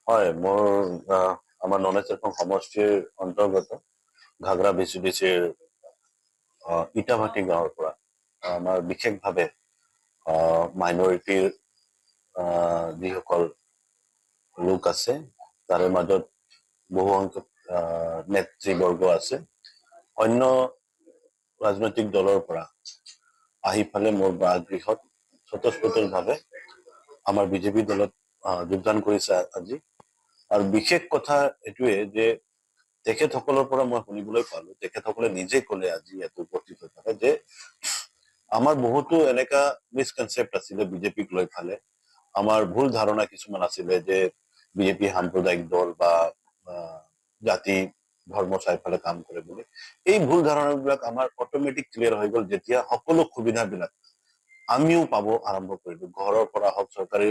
হয়, মোৰ আমাৰ ননেচেৰখন সমষ্টিৰ অন্তৰ্গত ঘাগৰা বিচিডিচিৰ ইটাভাটি গাঁৱৰ পৰা আমাৰ বিশেষভাৱে মাইনৰিটিৰ যিসকল লোক আছে তাৰে মাজত বহু সংখ্যক নেতৃবৰ্গ আছে। অন্য ৰাজনৈতিক দলৰ পৰা আহি ফালে মোৰ বাসগৃহত স্বতঃস্ফূৰ্তভাৱে আমাৰ বিজেপি দলত যোগদান কৰিছে আজি। আৰু বিশেষ কথা এইটোৱে যে তেখেতসকলৰ পৰা মই শুনিবলৈ পালো, তেখেতসকলে নিজে ক'লে আজি ইয়াত উপস্থিত হৈ থাকে যে আমাৰ বহুতো এনেকা মিসকনচেপ্ট আছিলে বিজেপিক লৈ ফালে। আমাৰ ভুল ধাৰণা কিছুমান আছিলে যে বিজেপি সাম্প্ৰদায়িক দল বা জাতি ধৰ্ম চাই ফালে কাম কৰে বুলি। এই ভুল ধাৰণাবিলাক আমাৰ অট'মেটিক ক্লিয়াৰ হৈ গ'ল যেতিয়া সকলো সুবিধাবিলাক আমিও পাব আৰম্ভ কৰিলো। ঘৰৰ পৰা হওক, চৰকাৰী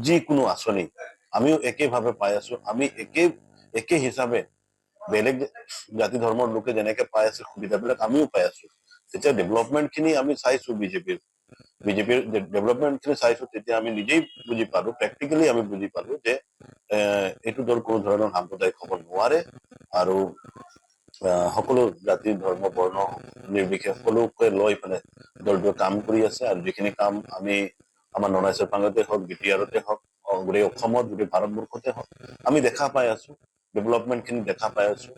যিকোনো আঁচনি আমিও একেভাৱে পাই আছো। আমি একে হিচাপে বেলেগ জাতি ধৰ্মৰ লোকে যেনেকে পাই আছে সুবিধাবিলাক আমিও পাই আছো। যেতিয়া ডেভেলপমেন্ট খিনি আমি চাইছো বিজেপিৰ ডেভেলপমেন্ট খিনি চাইছো, তেতিয়া আমি নিজেই বুজি পালো, প্ৰেক্টিকেলি আমি বুজি পালো যে এইটো দল কোনো ধৰণৰ সাম্প্ৰদায়িক হ'ব নোৱাৰে। আৰু সকলো জাতি ধৰ্ম বৰ্ণ নিৰ্বিশেষে সকলোকে লৈ পেলাই দলটোৱে কাম কৰি আছে। আৰু যিখিনি কাম আমি আমাৰ ননেচেৰপাঙতে হওক, বিটিআৰতে হওক, গোটেই অসমত, গোটেই ভাৰতবৰ্ষতে হওক আমি দেখা পাই আছো, ডেভেলপমেন্ট খিনি দেখা পাই আছো।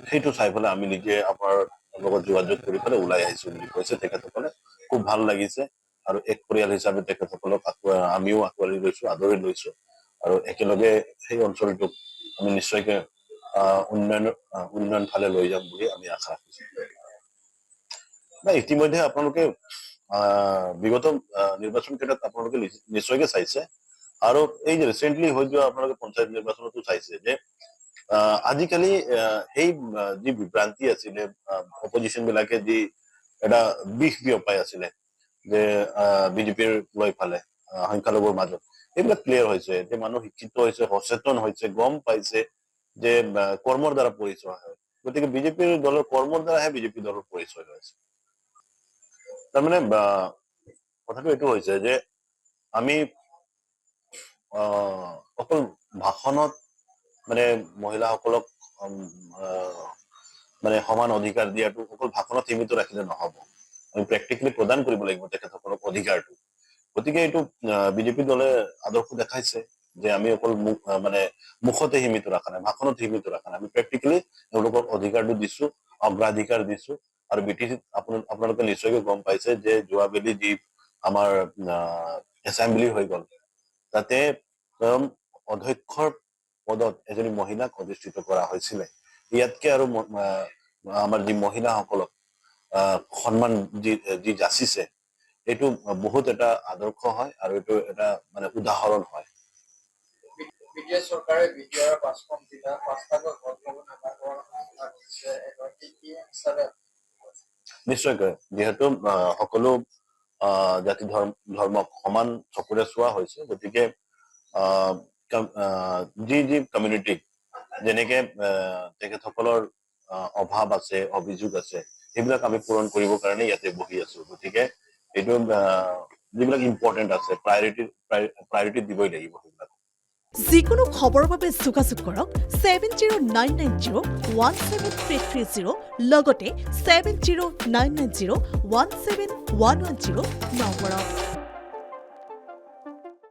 সেইটো চাই পেলাই আমি নিজে আপোনাৰ লগত যোগাযোগ কৰি পেলাই ওলাই আহিছো বুলি কৈছে তেখেতসকলে। খুব ভাল লাগিছে। আৰু এক পৰিয়াল হিচাপে তেখেতসকলক আমিও আঁকোৱালি লৈছো, আদৰি লৈছো। আৰু একেলগে সেই অঞ্চলটোক আমি নিশ্চয়কে উন্নয়ন ফালে লৈ যাম বুলি আমি আশা ৰাখিছো। ইতিমধ্যে আপোনালোকে বিগত নিৰ্বাচন কেইটাত আপোনালোকে নিশ্চয়কে চাইছে। আৰু এই যে ৰিচেণ্টলি হৈ যোৱা আপোনালোকে পঞ্চায়ত নিৰ্বাচনতো চাইছে যে আজিকালি সেই যি বিভ্ৰান্তি আছিলে, অপজিশ্যন বিলাকে যি এটা বিষ বিয়পাই আছিলে যে বিজেপিৰ লৈ ফালে সংখ্যালঘুৰ মাজত, এইবিলাক ক্লিয়াৰ হৈছে। যে মানুহ শিক্ষিত হৈছে, সচেতন হৈছে, গম পাইছে যে কৰ্মৰ দ্বাৰা পৰিচয় হয়। গতিকে বিজেপিৰ দলৰ কৰ্মৰ দ্বাৰাহে বিজেপি দলৰ পৰিচয় হৈছে। তাৰমানে কথাটো এইটো হৈছে যে আমি অকল ভাষণত মানে মহিলাসকলক মানে সমান অধিকাৰ দিয়াটো অকল ভাষণত সীমিত ৰাখিলে নহব। আমি প্ৰেক্টিকেলি প্ৰদান কৰিব লাগিব তেখেতসকলক অধিকাৰটো। গতিকে এইটো বিজেপি দলে আদৰ্শ দেখাইছে যে আমি অকল মানে মুখতে সীমিত ৰখা নাই, ভাষণত সীমিত ৰখা নাই। আমি প্ৰেক্টিকেলি তেওঁলোকক অধিকাৰটো দিছো, অগ্ৰাধিকাৰ দিছো। আৰু বিটিচিত আপোনালোকে নিশ্চয়কৈ গম পাইছে যে যোৱাবেলি যি আমাৰ এছেম্বলি হৈ গ'ল, তাতে স্বয়ং অধ্যক্ষৰ পদত এজনী মহিলাক অধিষ্ঠিত কৰা হৈছিলে। ইয়াতকে আৰু আমাৰ যি মহিলাসকলক সন্মান যি যাচিছে, এইটো বহুত এটা আদৰ্শ হয় আৰু এইটো এটা মানে উদাহৰণ হয়। চৰকাৰে বিটিআৰৰ 5খন জিলা 5টাকৈ নিশ্চয়কৈ, যিহেতু সকলো জাতি ধৰ্মক সমান চকুৰে চোৱা হৈছে, গতিকে যি কমিউনিটি যেনেকে তেখেতসকলৰ অভাৱ আছে, অভিযোগ আছে, সেইবিলাক আমি পূৰণ কৰিবৰ কাৰণে ইয়াতে বহি আছো। গতিকে এইটো যিবিলাক ইম্পৰ্টেণ্ট আছে, প্ৰায়ৰিটি দিবই লাগিব সেইবিলাক। যিকোনো খবৰৰ বাবে যোগাযোগ কৰক 7099017330 লগতে 7099017110 নম্বৰত।